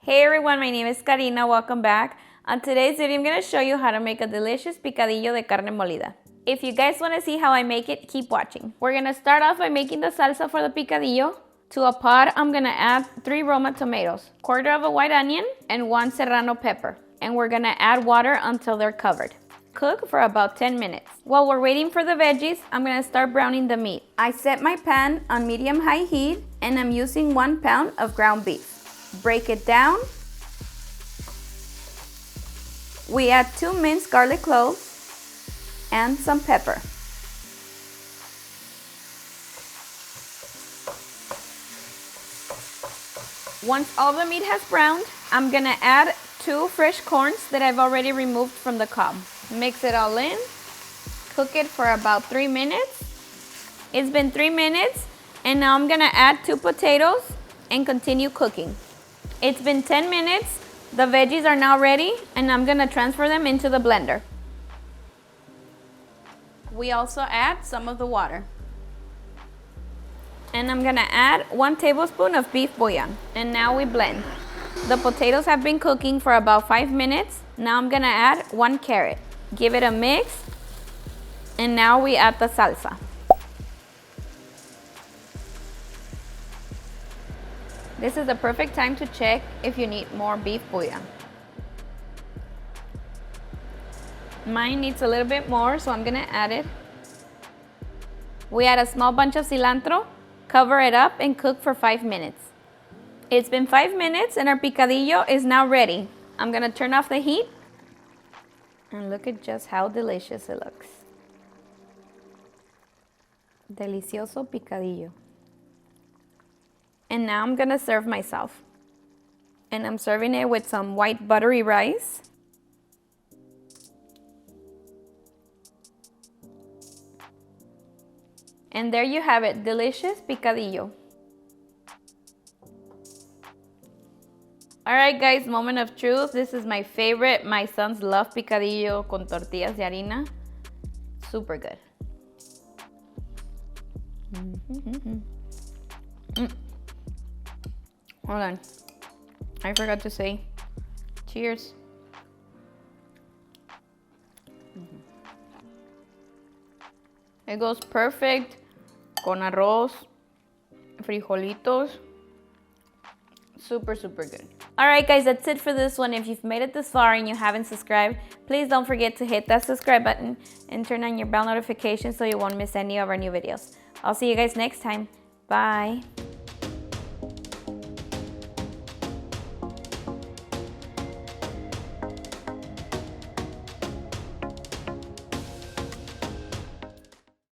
Hey everyone, my name is Karina. Welcome back. On today's video, I'm going to show you how to make a delicious picadillo de carne molida. If you guys want to see how I make it, keep watching. We're going to start off by making the salsa for the picadillo. To a pot, I'm going to add 3 Roma tomatoes, 1/4 of a white onion, and 1 serrano pepper. And we're going to add water until they're covered. Cook for about 10 minutes. While we're waiting for the veggies, I'm going to start browning the meat. I set my pan on medium-high heat, and I'm using 1 pound of ground beef. Break it down. We add 2 minced garlic cloves and some pepper. Once all the meat has browned, I'm gonna add 2 fresh corns that I've already removed from the cob. Mix it all in. Cook it for about 3 minutes. It's been 3 minutes, and now I'm gonna add 2 potatoes and continue cooking. It's been 10 minutes. The veggies are now ready, and I'm gonna transfer them into the blender. We also add some of the water. And I'm gonna add 1 tablespoon of beef bouillon. And now we blend. The potatoes have been cooking for about 5 minutes. Now I'm gonna add 1 carrot. Give it a mix. And now we add the salsa. This is the perfect time to check if you need more beef bouillon. Mine needs a little bit more, so I'm gonna add it. We add a small bunch of cilantro, cover it up, and cook for 5 minutes. It's been 5 minutes and our picadillo is now ready. I'm gonna turn off the heat, and look at just how delicious it looks. Delicioso picadillo. And now I'm gonna serve myself. And I'm serving it with some white buttery rice. And there you have it, delicious picadillo. All right guys, moment of truth. This is my favorite. My sons love picadillo con tortillas de harina. Super good. Hold on, I forgot to say cheers. It goes perfect con arroz, frijolitos. Super good. All right guys, that's it for this one. If you've made it this far and you haven't subscribed, please don't forget to hit that subscribe button and turn on your bell notifications so you won't miss any of our new videos. I'll see you guys next time. Bye.